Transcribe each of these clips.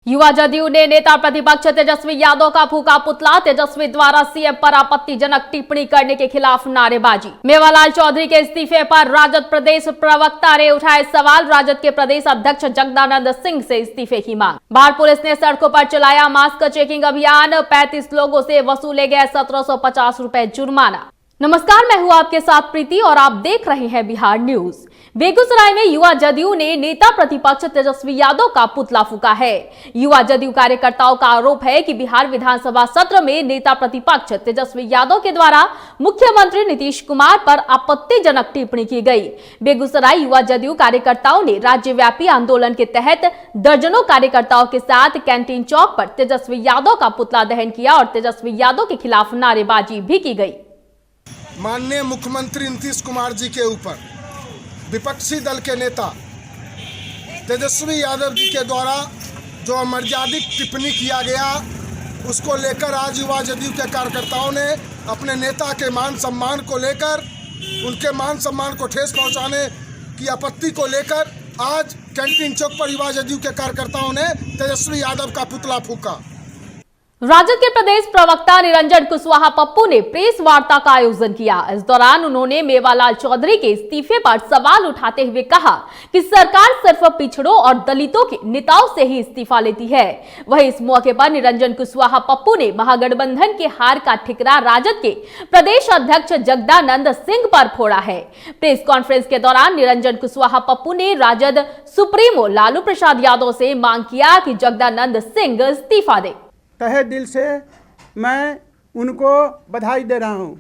युवा जदयू ने नेता प्रतिपक्ष तेजस्वी यादव का फूका पुतला। तेजस्वी द्वारा सीएम पर आपत्तिजनक टिप्पणी करने के खिलाफ नारेबाजी। मेवालाल चौधरी के इस्तीफे पर राजद प्रदेश प्रवक्ता ने उठाए सवाल। राजद के प्रदेश अध्यक्ष जगदानंद सिंह से इस्तीफे की मांग। बाढ़ पुलिस ने सड़कों पर चलाया मास्क चेकिंग अभियान। 35 लोगों से वसूले गए 1750 रुपए जुर्माना। नमस्कार, मैं हूं आपके साथ प्रीति और आप देख रहे हैं बिहार न्यूज। बेगूसराय में युवा जदयू ने नेता प्रतिपक्ष तेजस्वी यादव का पुतला फूका है। युवा जदयू कार्यकर्ताओं का आरोप है कि बिहार विधानसभा सत्र में नेता प्रतिपक्ष तेजस्वी यादव के द्वारा मुख्यमंत्री नीतीश कुमार पर आपत्तिजनक टिप्पणी की गई। बेगूसराय युवा जदयू कार्यकर्ताओं ने राज्यव्यापी आंदोलन के तहत दर्जनों कार्यकर्ताओं के साथ कैंटीन चौक पर तेजस्वी यादव का पुतला दहन किया और तेजस्वी यादव के खिलाफ नारेबाजी भी की गई। माननीय मुख्यमंत्री नीतीश कुमार जी के ऊपर विपक्षी दल के नेता तेजस्वी यादव जी के द्वारा जो अमर्यादित टिप्पणी किया गया, उसको लेकर आज युवा जदयू के कार्यकर्ताओं ने अपने नेता के मान सम्मान को लेकर, उनके मान सम्मान को ठेस पहुंचाने की आपत्ति को लेकर आज कैंटीन चौक पर युवा जदयू के कार्यकर्ताओं ने तेजस्वी यादव का पुतला फूका। राजद के प्रदेश प्रवक्ता निरंजन कुशवाहा पप्पू ने प्रेस वार्ता का आयोजन किया। इस दौरान उन्होंने मेवालाल चौधरी के इस्तीफे पर सवाल उठाते हुए कहा कि सरकार सिर्फ पिछड़ों और दलितों के नेताओं से ही इस्तीफा लेती है। वहीं इस मौके पर निरंजन कुशवाहा पप्पू ने महागठबंधन के हार का ठिकरा राजद के प्रदेश अध्यक्ष जगदानंद सिंह पर फोड़ा है। प्रेस कॉन्फ्रेंस के दौरान निरंजन कुशवाहा पप्पू ने राजद सुप्रीमो लालू प्रसाद यादव से मांग किया कि जगदानंद सिंह इस्तीफा दे। तहे दिल से मैं उनको बधाई दे रहा हूं।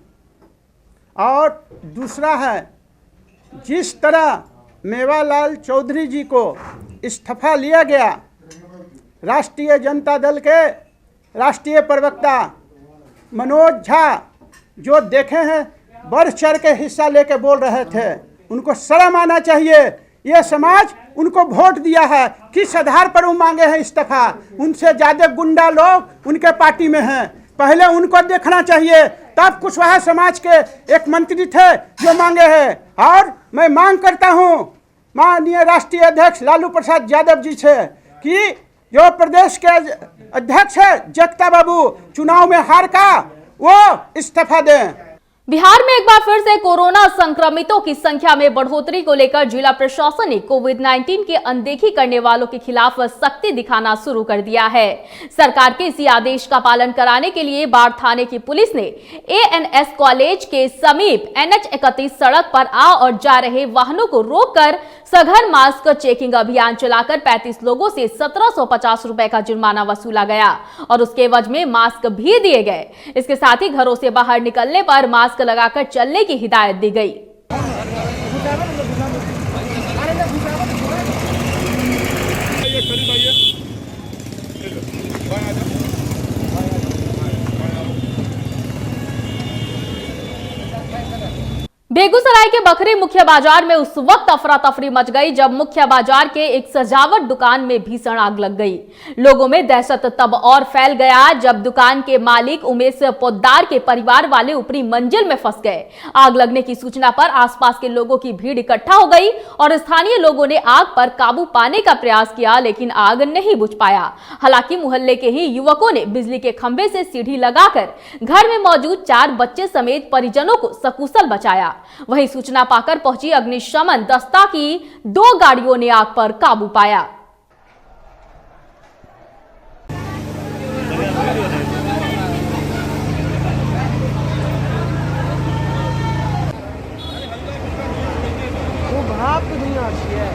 और दूसरा है, जिस तरह मेवालाल चौधरी जी को इस्तीफा लिया गया, राष्ट्रीय जनता दल के राष्ट्रीय प्रवक्ता मनोज झा जो देखे हैं बढ़ चढ़ के हिस्सा लेके बोल रहे थे, उनको शर्म आना चाहिए। ये समाज उनको वोट दिया है, किस आधार पर वो मांगे हैं इस्तीफा? उनसे ज़्यादा गुंडा लोग उनके पार्टी में हैं। पहले उनको देखना चाहिए, तब कुशवाहा समाज के एक मंत्री थे जो मांगे हैं। और मैं मांग करता हूं माननीय राष्ट्रीय अध्यक्ष लालू प्रसाद यादव जी से कि जो प्रदेश के अध्यक्ष है जगता बाबू, चुनाव में हार का वो इस्तीफा दें। बिहार में एक बार फिर से कोरोना संक्रमितों की संख्या में बढ़ोतरी को लेकर जिला प्रशासन ने कोविड-19 की अनदेखी करने वालों के खिलाफ सख्ती दिखाना शुरू कर दिया है। सरकार के इसी आदेश का पालन कराने के लिए बाढ़ थाने की पुलिस ने एएनएस कॉलेज के समीप NH-31 सड़क पर आ और जा रहे वाहनों को रोककर सघन मास्क चेकिंग अभियान चलाकर 35 लोगों से 1750 रुपए का जुर्माना वसूला गया और उसके एवज में मास्क भी दिए गए। इसके साथ ही घरों से बाहर निकलने पर मास्क लगाकर चलने की हिदायत दी गई। बेगूसराय के बखरी मुख्य बाजार में उस वक्त अफरा तफरी मच गई जब मुख्य बाजार के एक सजावट दुकान में भीषण आग लग गई। लोगों में दहशत तब और फैल गया जब दुकान के मालिक उमेश पोद्दार के परिवार वाले ऊपरी मंजिल में फंस गए। आग लगने की सूचना पर आसपास के लोगों की भीड़ इकट्ठा हो गई और स्थानीय लोगों ने आग पर काबू पाने का प्रयास किया, लेकिन आग नहीं बुझ पाया। हालांकि मोहल्ले के ही युवकों ने बिजली के खंभे से सीढ़ी लगाकर घर में मौजूद 4 बच्चे समेत परिजनों को सकुशल बचाया। वहीं सूचना पाकर पहुंची अग्निशमन दस्ता की 2 गाड़ियों ने आग पर काबू पाया। वो भाप नहीं आती है।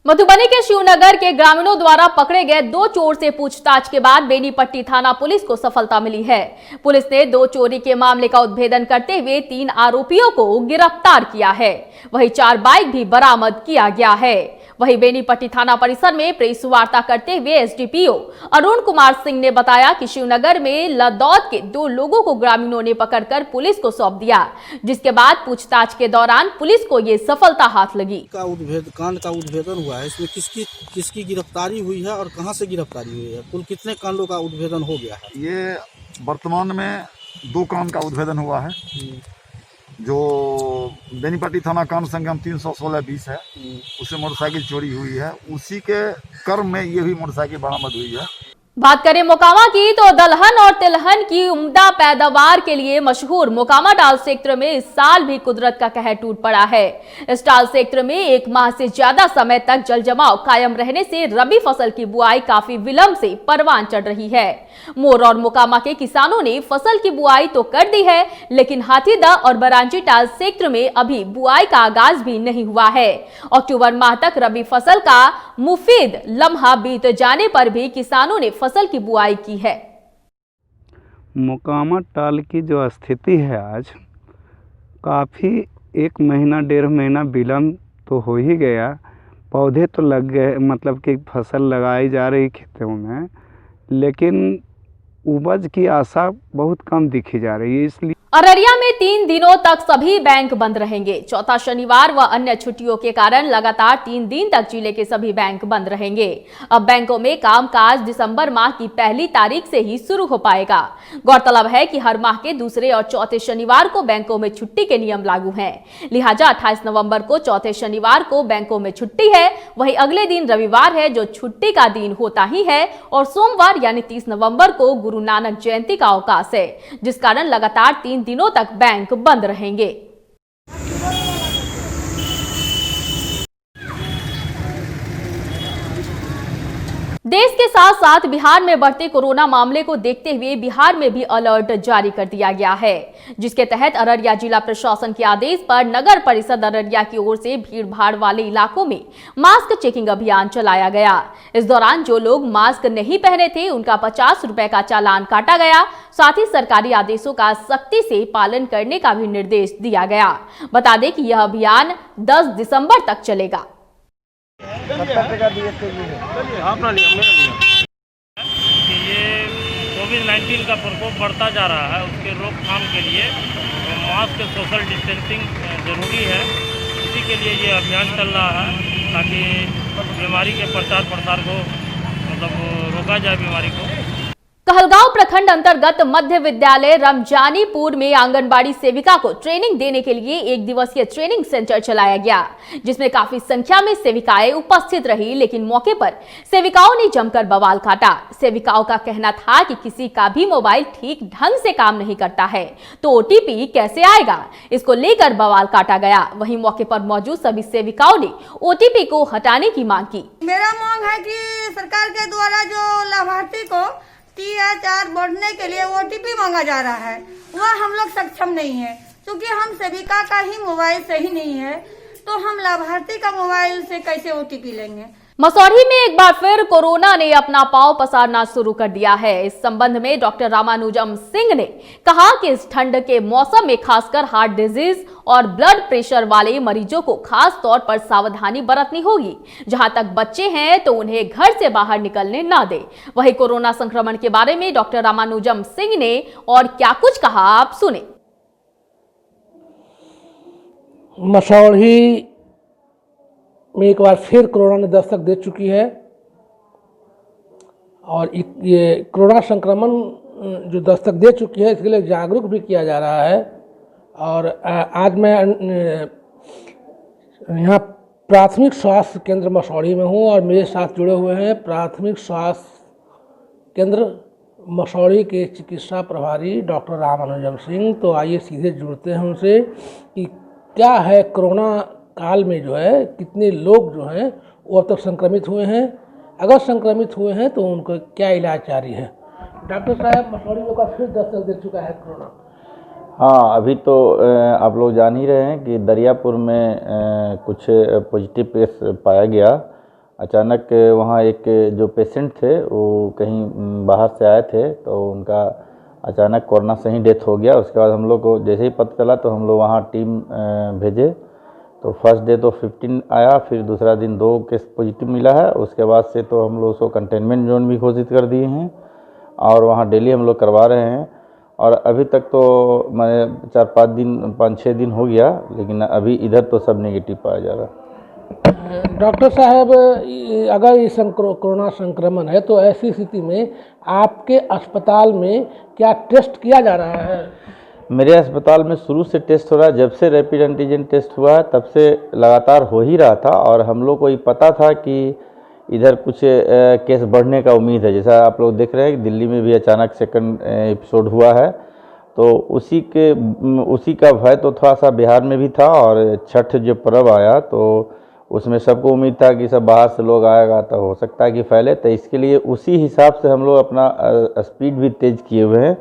मधुबनी के शिवनगर के ग्रामीणों द्वारा पकड़े गए 2 चोर से पूछताछ के बाद बेनीपट्टी थाना पुलिस को सफलता मिली है। पुलिस ने 2 चोरी के मामले का उद्भेदन करते हुए 3 आरोपियों को गिरफ्तार किया है। वहीं 4 बाइक भी बरामद किया गया है। वहीं बेनीपट्टी थाना परिसर में प्रेस वार्ता करते हुए एसडीपीओ अरुण कुमार सिंह ने बताया कि शिवनगर में लदौद के 2 लोगों को ग्रामीणों ने पकड़कर पुलिस को सौंप दिया, जिसके बाद पूछताछ के दौरान पुलिस को ये सफलता हाथ लगी। कांड का उद्भेदन हुआ है, इसमें किसकी गिरफ्तारी हुई है और कहां से गिरफ्तारी हुई है, कुल कितने कांडों का उद्भेदन हो गया है? ये वर्तमान में 2 काम का उद्भेदन हुआ है। जो बेनीपट्टी थाना कानून संख्या 316-20 है, उससे मोटरसाइकिल चोरी हुई है। उसी के क्रम में ये भी मोटरसाइकिल बरामद हुई है। बात करें मोकामा की तो दलहन और तिलहन की उम्दा पैदावार के लिए मशहूर मोकामा टाल क्षेत्र में इस साल भी कुदरत का कहर टूट पड़ा है। इस टाल क्षेत्र में 1 माह से ज्यादा समय तक जल जमाव कायम रहने से रबी फसल की बुआई काफी विलंब से परवान चढ़ रही है। मोर और मोकामा के किसानों ने फसल की बुआई तो कर दी है, लेकिन हाथीदह और बरांची टाल क्षेत्र में अभी बुआई का आगाज भी नहीं हुआ है। अक्टूबर माह तक रबी फसल का मुफीद लम्हा बीत जाने पर भी किसानों ने फसल की बुआई की है। मोकामा टाल की जो स्थिति है आज, काफ़ी 1 महीना 1.5 महीना विलम्ब तो हो ही गया। पौधे तो लग गए, मतलब कि फसल लगाई जा रही खेतों में, लेकिन उपज की आशा बहुत कम दिखी जा रही है। इसलिए अररिया में 3 दिनों तक सभी बैंक बंद रहेंगे। चौथा शनिवार व अन्य छुट्टियों के कारण लगातार 3 दिन तक जिले के सभी बैंक बंद रहेंगे। अब बैंकों में कामकाज दिसंबर माह की 1 तारीख से ही शुरू हो पाएगा। गौरतलब है कि हर माह के दूसरे और चौथे शनिवार को बैंकों में छुट्टी के नियम लागू हैं। लिहाजा 28 नवंबर को चौथे शनिवार को बैंकों में छुट्टी है। वहीं अगले दिन रविवार है, जो छुट्टी का दिन होता ही है, और सोमवार यानी 30 नवंबर को गुरु नानक जयंती का अवकाश है, जिस कारण लगातार 3 दिनों तक बैंक बंद रहेंगे। देश के साथ साथ बिहार में बढ़ते कोरोना मामले को देखते हुए बिहार में भी अलर्ट जारी कर दिया गया है, जिसके तहत अररिया जिला प्रशासन के आदेश पर नगर परिषद अररिया की ओर से भीड़ भाड़ वाले इलाकों में मास्क चेकिंग अभियान चलाया गया। इस दौरान जो लोग मास्क नहीं पहने थे उनका 50 रुपए का चालान काटा गया। साथ ही सरकारी आदेशों का सख्ती से पालन करने का भी निर्देश दिया गया। बता दें कि यह अभियान 10 दिसंबर तक चलेगा। कि ये कोविड-19 का प्रकोप बढ़ता जा रहा है, उसके रोकथाम के लिए मास्क सोशल डिस्टेंसिंग जरूरी है। इसी के लिए ये अभियान चल रहा है, ताकि बीमारी के प्रचार प्रसार को रोका जाए बीमारी को। कहलगांव प्रखंड अंतर्गत मध्य विद्यालय रमजानीपुर में आंगनबाड़ी सेविका को ट्रेनिंग देने के लिए 1 दिवसीय ट्रेनिंग सेंटर चलाया गया, जिसमें काफी संख्या में सेविकाएं उपस्थित रही। लेकिन मौके पर सेविकाओं ने जमकर बवाल काटा। सेविकाओं का कहना था कि किसी का भी मोबाइल ठीक ढंग से काम नहीं करता है, तो ओटीपी कैसे आएगा, इसको लेकर बवाल काटा गया। वहीं मौके पर मौजूद सभी सेविकाओं ने ओटीपी को हटाने की मांग की। मेरा मांग है कि सरकार के द्वारा जो लाभार्थी को THR बढ़ने के लिए OTP मांगा जा रहा है, वह हम लोग सक्षम नहीं है, क्योंकि हम सेविका का ही मोबाइल सही नहीं है, तो हम लाभार्थी का मोबाइल से कैसे OTP लेंगे। मसौढ़ी में एक बार फिर कोरोना ने अपना पांव पसारना शुरू कर दिया है। इस संबंध में डॉक्टर रामानुजम सिंह ने कहा कि इस ठंड के मौसम में खासकर हार्ट डिजीज और ब्लड प्रेशर वाले मरीजों को खास तौर पर सावधानी बरतनी होगी। जहां तक बच्चे हैं तो उन्हें घर से बाहर निकलने ना दे। वहीं कोरोना संक्रमण के बारे में डॉक्टर रामानुजम सिंह ने और क्या कुछ कहा, आप सुने। मसौढ़ी में एक बार फिर कोरोना ने दस्तक दे चुकी है, और ये कोरोना संक्रमण जो दस्तक दे चुकी है, इसके लिए जागरूक भी किया जा रहा है। और आज मैं यहाँ प्राथमिक स्वास्थ्य केंद्र मसौढ़ी में हूँ, और मेरे साथ जुड़े हुए हैं प्राथमिक स्वास्थ्य केंद्र मसौढ़ी के चिकित्सा प्रभारी डॉक्टर रामानुजम सिंह। तो आइए सीधे जुड़ते हैं उनसे कि क्या है कोरोना काल में जो है कितने लोग जो हैं वो अब तक संक्रमित हुए हैं, अगर संक्रमित हुए हैं तो उनको क्या इलाज जारी है। डॉक्टर साहब, मसौढ़ी में का फिर दस्तक दे चुका है कोरोना। हाँ, अभी तो आप लोग जान ही रहे हैं कि दरियापुर में कुछ पॉजिटिव केस पाया गया। अचानक वहाँ एक जो पेशेंट थे वो कहीं बाहर से आए थे, तो उनका अचानक कोरोना से ही डेथ हो गया। उसके बाद हम लोग को जैसे ही पता चला तो हम लोग वहाँ टीम भेजे। तो फर्स्ट डे तो 15 आया, फिर दूसरा दिन 2 केस पॉजिटिव मिला है। उसके बाद से तो हम लोग उसको कंटेनमेंट जोन भी घोषित कर दिए हैं, और वहाँ डेली हम लोग करवा रहे हैं। और अभी तक तो मैंने 4-5 दिन 5-6 दिन हो गया, लेकिन अभी इधर तो सब नेगेटिव पाया जा रहा है। डॉक्टर साहब, अगर ये कोरोना संक्रमण है तो ऐसी स्थिति में आपके अस्पताल में क्या टेस्ट किया जा रहा है? मेरे अस्पताल में शुरू से टेस्ट हो रहा है। जब से रैपिड एंटीजन टेस्ट हुआ है तब से लगातार हो ही रहा था, और हम लोग को ये पता था कि इधर कुछ केस बढ़ने का उम्मीद है। जैसा आप लोग देख रहे हैं कि दिल्ली में भी अचानक सेकंड एपिसोड हुआ है, तो उसी का भय तो थोड़ा सा बिहार में भी था। और छठ जो पर्व आया तो उसमें सबको उम्मीद था कि सब बाहर से लोग आएगा तो हो सकता है कि फैले, तो इसके लिए उसी हिसाब से हम लोग अपना स्पीड भी तेज़ किए हुए हैं।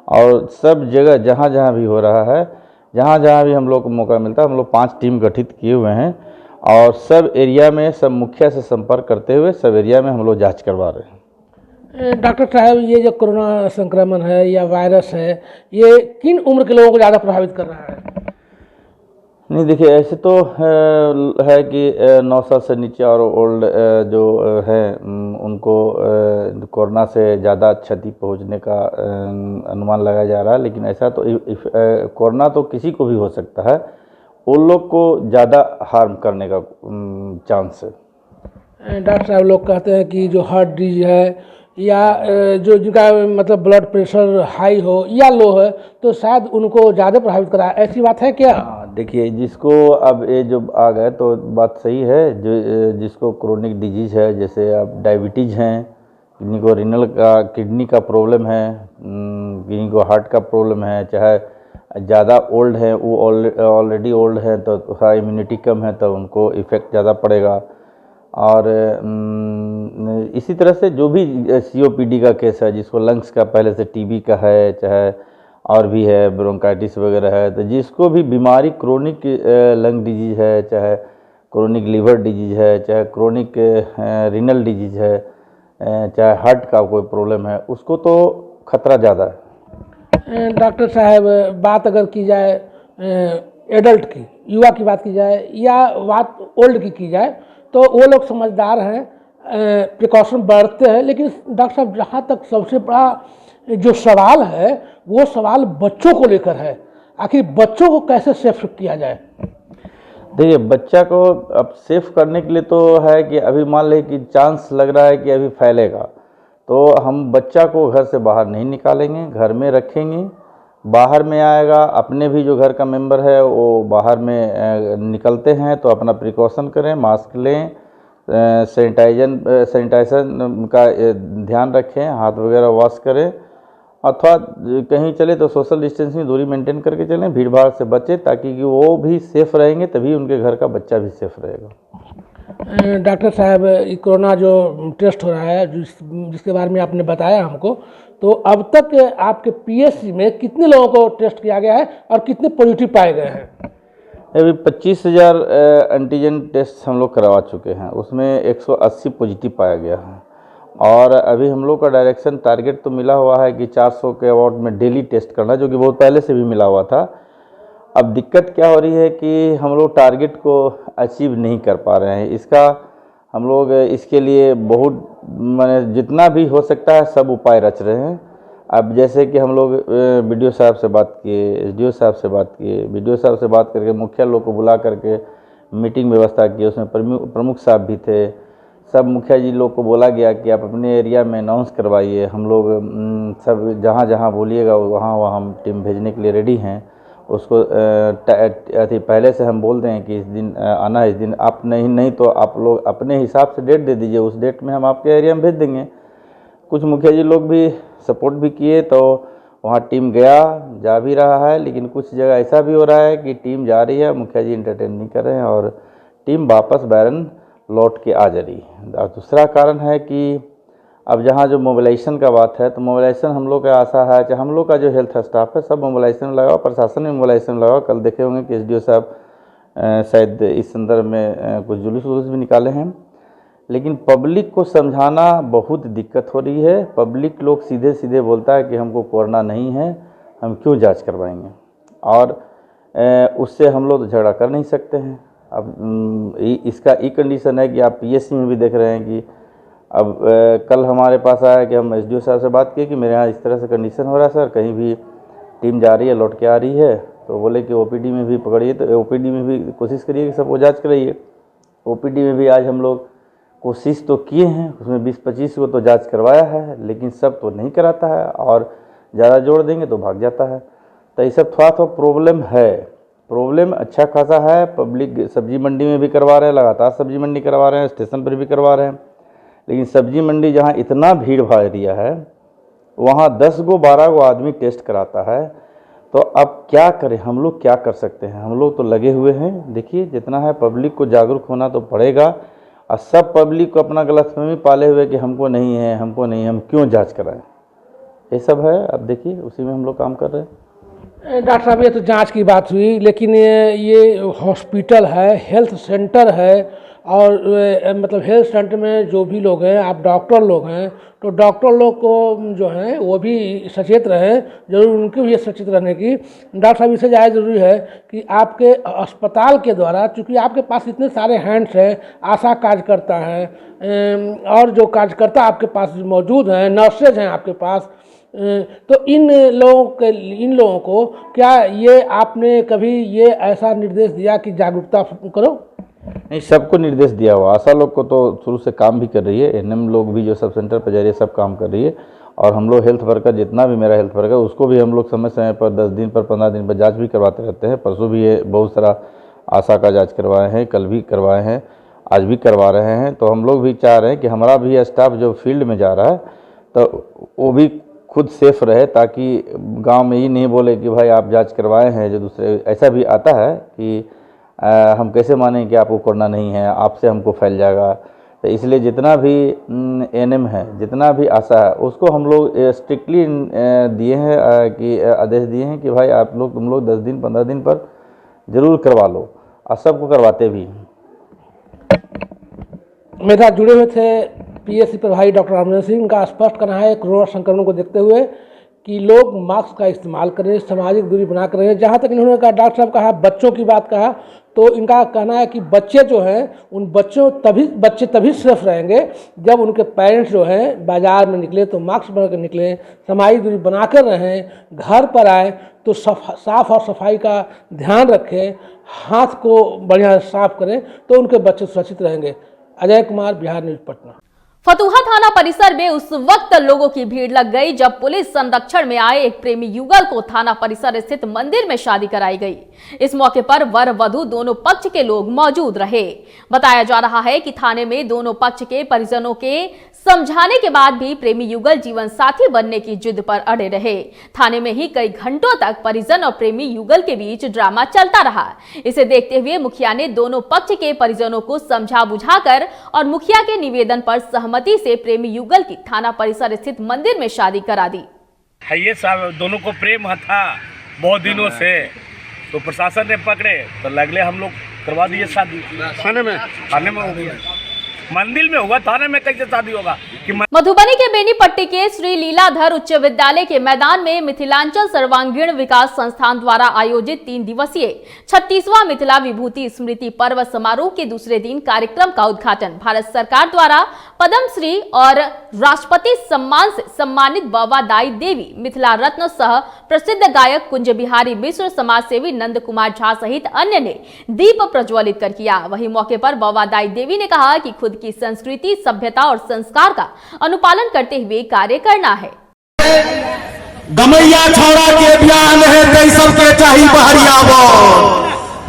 और सब जगह जहाँ जहाँ भी हो रहा है, जहाँ जहाँ भी हम लोग को मौका मिलता है, हम लोग 5 टीम गठित किए हुए हैं, और सब एरिया में सब मुखिया से संपर्क करते हुए सब एरिया में हम लोग जांच करवा रहे हैं। डॉक्टर साहब, ये जो कोरोना संक्रमण है या वायरस है, ये किन उम्र के लोगों को ज़्यादा प्रभावित कर रहा है? नहीं, देखिए ऐसे तो है कि 9 साल से नीचे और ओल्ड जो है उनको कोरोना से ज़्यादा क्षति पहुंचने का अनुमान लगाया जा रहा है। लेकिन ऐसा तो कोरोना तो किसी को भी हो सकता है, उन लोग को ज़्यादा हार्म करने का चांस है। डॉक्टर साहब, लोग कहते हैं कि जो हार्ट डिजीज है या जो जिनका मतलब ब्लड प्रेशर हाई हो या लो है तो शायद उनको ज़्यादा प्रभावित करा है, ऐसी बात है क्या? देखिए, जिसको अब ये जो आ गए तो बात सही है, जो जिसको क्रोनिक डिजीज है, जैसे अब डायबिटीज़ हैं, किन्हीं को किडनी का प्रॉब्लम है, किन्हीं को हार्ट का प्रॉब्लम है, चाहे ज़्यादा ओल्ड है, वो ऑलरेडी ओल्ड है तो थोड़ा इम्यूनिटी कम है तो उनको इफ़ेक्ट ज़्यादा पड़ेगा। और इसी तरह से जो भी COPD का केस है, जिसको लंग्स का पहले से TB का है, चाहे और भी है ब्रोंकाइटिस वगैरह है, तो जिसको भी बीमारी क्रोनिक लंग डिजीज है, चाहे क्रोनिक लीवर डिजीज है, चाहे क्रोनिक रीनल डिजीज है, चाहे हार्ट का कोई प्रॉब्लम है, उसको तो खतरा ज़्यादा है। डॉक्टर साहब, बात अगर की जाए एडल्ट की, युवा की बात की जाए या बात ओल्ड की जाए तो वो लोग समझदार हैं, प्रिकॉशन बरतते हैं। लेकिन डॉक्टर साहब, जहाँ तक सबसे बड़ा जो सवाल है वो सवाल बच्चों को लेकर है। आखिर बच्चों को कैसे सेफ किया जाए? देखिए, बच्चा को अब सेफ करने के लिए तो है कि अभी मान लें कि चांस लग रहा है कि अभी फैलेगा, तो हम बच्चा को घर से बाहर नहीं निकालेंगे, घर में रखेंगे। बाहर में आएगा, अपने भी जो घर का मेंबर है वो बाहर में निकलते हैं तो अपना प्रिकॉशन करें, मास्क लें, सैनिटाइजेशन का ध्यान रखें, हाथ वगैरह वॉश करें, अथवा कहीं चले तो सोशल डिस्टेंसिंग दूरी मेंटेन करके चलें, भीड़ भाड़ से बचें, ताकि कि वो भी सेफ रहेंगे तभी उनके घर का बच्चा भी सेफ रहेगा। डॉक्टर साहब, कोरोना जो टेस्ट हो रहा है जिसके बारे में आपने बताया हमको, तो अब तक आपके PSC में कितने लोगों को टेस्ट किया गया है और कितने पॉजिटिव पाए गए हैं? अभी 25,000 एंटीजन टेस्ट हम लोग करवा चुके हैं, उसमें 180 पॉजिटिव पाया गया है। और अभी हम लोग का डायरेक्शन टारगेट तो मिला हुआ है कि 400 के अबाउट में डेली टेस्ट करना, जो कि बहुत पहले से भी मिला हुआ था। अब दिक्कत क्या हो रही है कि हम लोग टारगेट को अचीव नहीं कर पा रहे हैं। इसका हम लोग इसके लिए बहुत माने जितना भी हो सकता है सब उपाय रच रहे हैं। अब जैसे कि हम लोग BDO साहब से बात किए, SDO साहब से बात किए, BDO साहब से बात करके मुखिया लोग को बुला करके मीटिंग व्यवस्था की, उसमें प्रमुख साहब भी थे। सब मुखिया जी लोग को बोला गया कि आप अपने एरिया में अनाउंस करवाइए, हम लोग सब जहाँ जहाँ बोलिएगा वहाँ वहाँ हम टीम भेजने के लिए रेडी हैं। उसको अति पहले से हम बोल दें कि इस दिन आना है, इस दिन आप नहीं तो आप लोग अपने हिसाब से डेट दे दीजिए, उस डेट में हम आपके एरिया में भेज देंगे। कुछ मुखिया जी लोग भी सपोर्ट भी किए तो वहाँ टीम जा भी रहा है। लेकिन कुछ जगह ऐसा भी हो रहा है कि टीम जा रही है, मुखिया जी इंटरटेन नहीं कर रहे हैं और टीम वापस बैरन लौट के आ जा रही है। और दूसरा कारण है कि अब जहाँ जो मोबिलाइजेशन का बात है, तो मोबिलाइजेशन हम लोग का आशा है कि हम लोग का जो हेल्थ स्टाफ है सब मोबिलाइजेशन में लगाओ, प्रशासन में मोबिलाइजेशन लगाओ। कल देखे होंगे कि SDO साहब शायद इस संदर्भ में कुछ जुलूस भी निकाले हैं। लेकिन पब्लिक को समझाना बहुत दिक्कत हो रही है। पब्लिक लोग सीधे सीधे बोलता है कि हमको कोरोना नहीं है, हम क्यों जांच करवाएंगे, और उससे हम लोग झगड़ा कर नहीं सकते हैं। अब इसका कंडीशन है कि आप PSC में भी देख रहे हैं कि अब कल हमारे पास आया कि हम SDO साहब से बात की कि मेरे यहाँ इस तरह से कंडीशन हो रहा है सर, कहीं भी टीम जा रही है लौट के आ रही है, तो बोले कि OPD में भी पकड़िए, तो OPD में भी कोशिश करिए कि सबको जांच कराइए। ओपीडी में भी आज हम लोग कोशिश तो किए हैं, उसमें 20-25 को तो जांच करवाया है, लेकिन सब तो नहीं कराता है और ज़्यादा जोड़ देंगे तो भाग जाता है। तो ये सब थोड़ा प्रॉब्लम है, प्रॉब्लम अच्छा खासा है। पब्लिक सब्जी मंडी में भी करवा रहे हैं, लगातार सब्जी मंडी करवा रहे हैं, स्टेशन पर भी करवा रहे हैं, लेकिन सब्जी मंडी जहाँ इतना भीड़ भाड़ एरिया है वहाँ 10 गो 12 गो आदमी टेस्ट कराता है। तो अब क्या करें, हम लोग क्या कर सकते हैं? हम लोग तो लगे हुए हैं। देखिए जितना है पब्लिक को जागरूक होना तो पड़ेगा, और सब पब्लिक को अपना गलतफहमी पाले हुए कि हमको नहीं है, हमको नहीं, हम क्यों जांच कराएं, ये सब है। अब देखिए उसी में हम लोग काम कर रहे हैं। डॉक्टर साहब, ये तो जांच की बात हुई, लेकिन ये हॉस्पिटल है, हेल्थ सेंटर है, और मतलब हेल्थ सेंटर में जो भी लोग हैं, आप डॉक्टर लोग हैं, तो डॉक्टर लोग को जो हैं वो भी सचेत रहें, जरूर उनको भी सचेत रहने की। डॉक्टर साहब, इससे ज़्यादा ज़रूरी है कि आपके अस्पताल के द्वारा, चूँकि आपके पास इतने सारे हैंड्स हैं, आशा कार्यकर्ता हैं और जो कार्यकर्ता आपके पास मौजूद हैं, नर्सेज हैं आपके पास, तो इन लोगों को क्या ये आपने कभी ये ऐसा निर्देश दिया कि जागरूकता करो? नहीं, सबको निर्देश दिया हुआ। आशा लोग को तो शुरू से काम भी कर रही है, एनएम लोग भी जो सब सेंटर पर जा रही है सब काम कर रही है, और हम लोग हेल्थ वर्कर, जितना भी मेरा हेल्थ वर्कर उसको भी हम लोग समय समय पर 10 दिन पर 15 दिन पर जांच भी करवाते रहते हैं। परसों भी ये बहुत सारा आशा का जांच करवाए हैं, कल भी करवाए हैं, आज भी करवा रहे हैं। तो हम लोग भी चाह रहे हैं कि हमारा भी स्टाफ जो फील्ड में जा रहा है तो वो भी खुद सेफ रहे, ताकि गाँव में ये नहीं बोले कि भाई आप जाँच करवाए हैं, जो दूसरे ऐसा भी आता है कि हम कैसे मानें कि आपको करना नहीं है, आपसे हमको फैल जाएगा। तो इसलिए जितना भी एनएम है, जितना भी आशा है, उसको हम लोग स्ट्रिक्टली दिए हैं कि आदेश दिए हैं कि भाई आप लोग, तुम लोग 10 दिन 15 दिन पर ज़रूर करवा लो, और सबको करवाते भी। मेरे साथ जुड़े हुए थे पीएससी प्रभारी डॉक्टर रामनंदन सिंह। का स्पष्ट कहना है कोरोना संक्रमण को देखते हुए कि लोग मास्क का इस्तेमाल करें, सामाजिक दूरी बना कर रहें। जहाँ तक इन्होंने कहा, डॉक्टर साहब कहा, बच्चों की बात कहा, तो इनका कहना है कि बच्चे जो हैं, उन बच्चे तभी सेफ रहेंगे जब उनके पेरेंट्स जो हैं बाज़ार में निकले तो मास्क बना कर निकलें, सामाजिक दूरी बना कर रहें, घर पर आए तो साफ और सफाई का ध्यान रखें, हाथ को बढ़िया साफ करें, तो उनके बच्चे सुरक्षित रहेंगे। अजय कुमार, बिहार न्यूज़, पटना। फतुहा थाना परिसर में उस वक्त लोगों की भीड़ लग गई जब पुलिस संरक्षण में आए एक प्रेमी युगल को थाना परिसर स्थित मंदिर में शादी कराई गई। इस मौके पर वर वधू दोनों पक्ष के लोग मौजूद रहे। बताया जा रहा है कि थाने में दोनों पक्ष के परिजनों के समझाने के बाद भी प्रेमी युगल जीवन साथी बनने की जिद पर अड़े रहे। थाने में ही कई घंटों तक परिजन और प्रेमी युगल के बीच ड्रामा चलता रहा। इसे देखते हुए मुखिया ने दोनों पक्ष के परिजनों को समझा बुझाकर और मुखिया के निवेदन पर सहमति से प्रेमी युगल की थाना परिसर स्थित मंदिर में शादी करा दी। ये सब दोनों को प्रेम था बहुत दिनों से, तो प्रशासन ने पकड़े तो लगले हम लोग करवा दिए शादी। थाने में हो गया, मंदिर में हुआ, थाने में कैसे शादी होगा? मधुबनी के बेनीपट्टी के श्री लीलाधर उच्च विद्यालय के मैदान में मिथिलांचल सर्वांगीण विकास संस्थान द्वारा आयोजित 3 दिवसीय 36वां मिथिला विभूति स्मृति पर्व समारोह के दूसरे दिन कार्यक्रम का उद्घाटन भारत सरकार द्वारा पद्मश्री और राष्ट्रपति सम्मान से सम्मानित बाबादाई देवी, मिथिला रत्न सह प्रसिद्ध गायक कुंज बिहारी मिश्र, समाज सेवी नंद कुमार झा सहित अन्य ने दीप प्रज्वलित कर किया। वही मौके पर बाबादाई देवी ने कहा कि खुद की संस्कृति, सभ्यता और संस्कार का अनुपालन करते हुए कार्य करना है। गमैया छौड़ा के ब्याह है कई सबके चाही बहरियावो,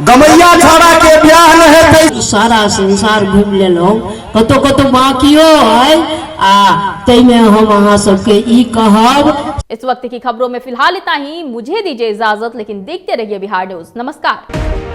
गमैया छौड़ा के ब्याह है कई सारा संसार घूम लेलो, कतो कतो बाकियो है आ तई में हम अहाँ सबके ई कहब। इस वक्त की खबरों में फिलहाल इतना ही। मुझे दीजिए इजाजत, लेकिन देखते रहिए बिहार न्यूज। नमस्कार।